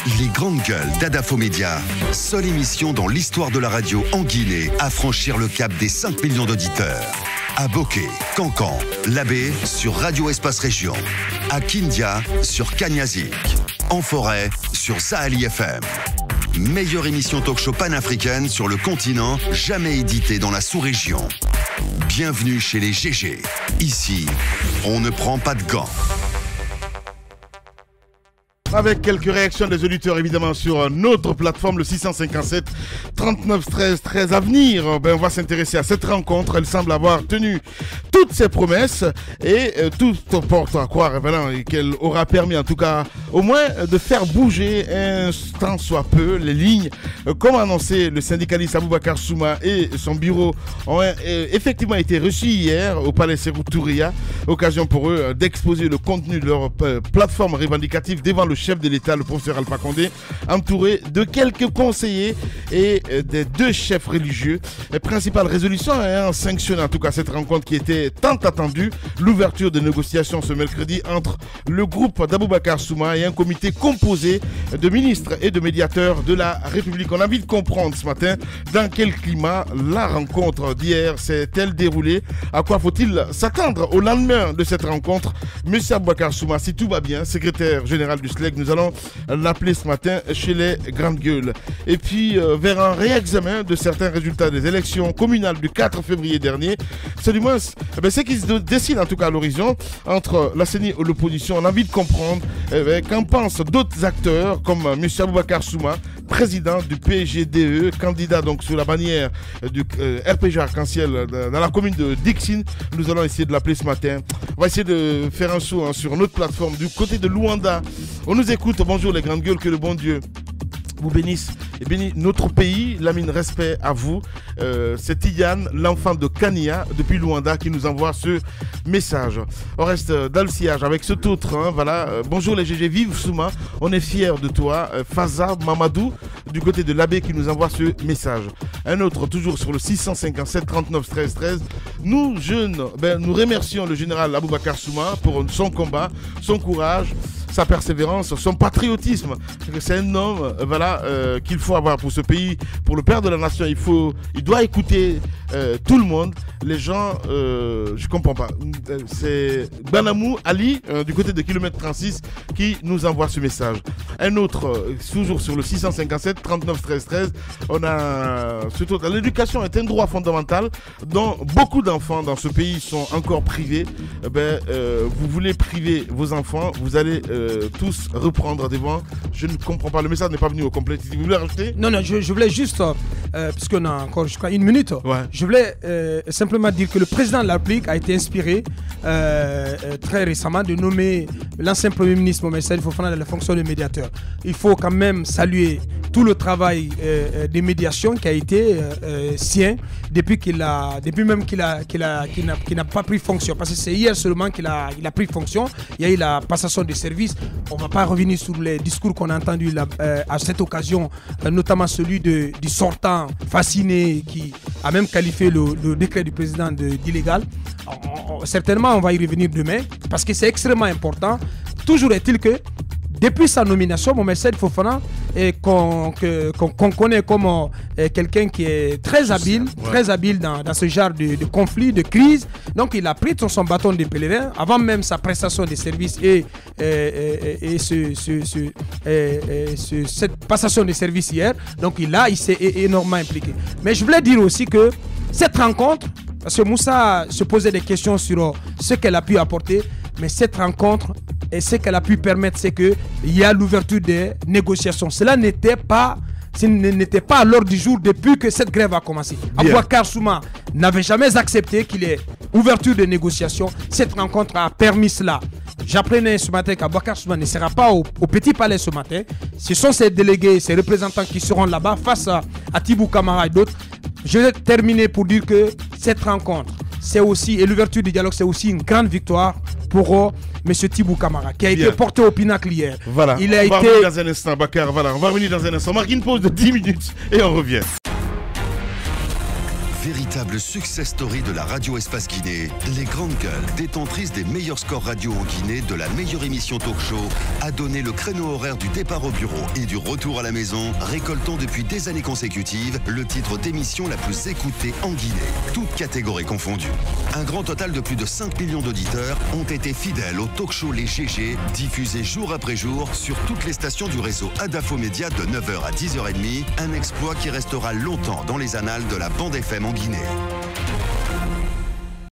Les grandes gueules d'Adafo Média, seule émission dans l'histoire de la radio en Guinée à franchir le cap des 5 millions d'auditeurs. À Bokeh, Cancan, Labé sur Radio Espace Région. À Kindia sur Kanyazik. En forêt sur Sahali FM. Meilleure émission talk-show panafricaine sur le continent, jamais éditée dans la sous-région. Bienvenue chez les GG. Ici, on ne prend pas de gants. Avec quelques réactions des auditeurs évidemment sur notre plateforme, le 657 39 13 13 à venir. On va s'intéresser à cette rencontre. Elle semble avoir tenu toutes ses promesses et tout porte à croire qu'elle aura permis en tout cas au moins de faire bouger un tant soit peu les lignes. Comme annoncé, le syndicaliste Aboubakar Souma et son bureau ont effectivement été reçus hier au Palais Sékou Touria. Occasion pour eux d'exposer le contenu de leur plateforme revendicative devant le chef de l'État, le professeur Alpha Condé, entouré de quelques conseillers et des 2 chefs religieux. Les principales résolutions ayant sanctionné en tout cas cette rencontre qui était tant attendue, l'ouverture de négociations ce mercredi entre le groupe d'Aboubakar Souma et un comité composé de ministres et de médiateurs de la République. On a envie de comprendre ce matin dans quel climat la rencontre d'hier s'est-elle déroulée. À quoi faut-il s'attendre au lendemain de cette rencontre? Monsieur Aboubakar Souma, si tout va bien, secrétaire général du SLEG, nous allons l'appeler ce matin chez les grandes gueules. Et puis, vers un réexamen de certains résultats des élections communales du 4 février dernier, c'est du moins ce qui se dessine en tout cas à l'horizon entre la CENI et l'opposition. On a envie de comprendre qu'en pensent d'autres acteurs comme M. Aboubakar Souma, président du PGDE, candidat donc sous la bannière du RPG Arc-en-Ciel dans la commune de Dixine. Nous allons essayer de l'appeler ce matin. On va essayer de faire un saut sur notre plateforme du côté de Luanda. On nous écoute. Bonjour les grandes gueules, que le bon Dieu vous bénisse et bénisse notre pays. Lamine, respect à vous. C'est Tidiane, l'enfant de Kania, depuis Luanda, qui nous envoie ce message. On reste dans le sillage avec cet autre. Voilà. Bonjour les GG, vive Souma. On est fiers de toi. Faza Mamadou, du côté de l'abbé, qui nous envoie ce message. Un autre, toujours sur le 657 39 13 13. Nous, jeunes, nous remercions le général Aboubakar Souma pour son combat, son courage, sa persévérance, son patriotisme. C'est un homme qu'il faut avoir pour ce pays, pour le père de la nation. Il doit écouter tout le monde. Les gens, je comprends pas. C'est Banamou Ali, du côté de kilomètre 36, qui nous envoie ce message. Un autre, toujours sur le 657 39 13 13, on a l'éducation est un droit fondamental dont beaucoup d'enfants dans ce pays sont encore privés. Vous voulez priver vos enfants, vous allez tous reprendre devant. Je ne comprends pas, le message n'est pas venu au complet. Vous voulez rajouter? Non, je voulais juste, puisqu'on a encore jusqu'à 1 minute, je voulais simplement dire que le président de la République a été inspiré très récemment de nommer l'ancien Premier ministre Mohamed Saïd Fofana dans la fonction de médiateur. Il faut quand même saluer tout le travail de médiation qui a été sien depuis même qu'il n'a pas pris fonction. Parce que c'est hier seulement qu'il a pris fonction. Il y a eu la passation des services. On ne va pas revenir sur les discours qu'on a entendus à cette occasion, notamment celui du sortant fasciné qui a même qualifié le décret du président d'illégal. Certainement, on va y revenir demain parce que c'est extrêmement important. Toujours est-il que depuis sa nomination, Mohamed Saïd Fofana, qu'on connaît comme quelqu'un qui est très habile dans ce genre de conflit, de crise. Donc il a pris son bâton de pèlerin avant même sa prestation de service et cette passation de service hier. Donc il s'est énormément impliqué. Mais je voulais dire aussi que cette rencontre, parce que Moussa se posait des questions sur ce qu'elle a pu apporter, mais cette rencontre et ce qu'elle a pu permettre, c'est qu'il y a l'ouverture des négociations. Cela n'était pas à l'ordre du jour depuis que cette grève a commencé. Aboubakar Souma n'avait jamais accepté qu'il y ait ouverture de négociations. Cette rencontre a permis cela. J'apprenais ce matin qu'Aboubakar Souma ne sera pas au Petit Palais ce matin. Ce sont ses délégués, ses représentants qui seront là-bas face à Tibou Kamara et d'autres. Je vais terminer pour dire que cette rencontre, c'est aussi, et l'ouverture du dialogue, c'est aussi une grande victoire pour M. Tibou Kamara, qui a été porté au pinacle hier. Voilà, on va revenir dans un instant, Bakar. Voilà, on va revenir dans un instant. On marque une pause de 10 minutes et on revient. Véritable success story de la radio Espace Guinée, les Grandes Gueules, détentrices des meilleurs scores radio en Guinée de la meilleure émission talk show, a donné le créneau horaire du départ au bureau et du retour à la maison, récoltant depuis des années consécutives le titre d'émission la plus écoutée en Guinée, toutes catégories confondues. Un grand total de plus de 5 millions d'auditeurs ont été fidèles au talk show Les GG, diffusé jour après jour sur toutes les stations du réseau Adafo Média de 9h à 10h30, un exploit qui restera longtemps dans les annales de la bande FM en Guinée.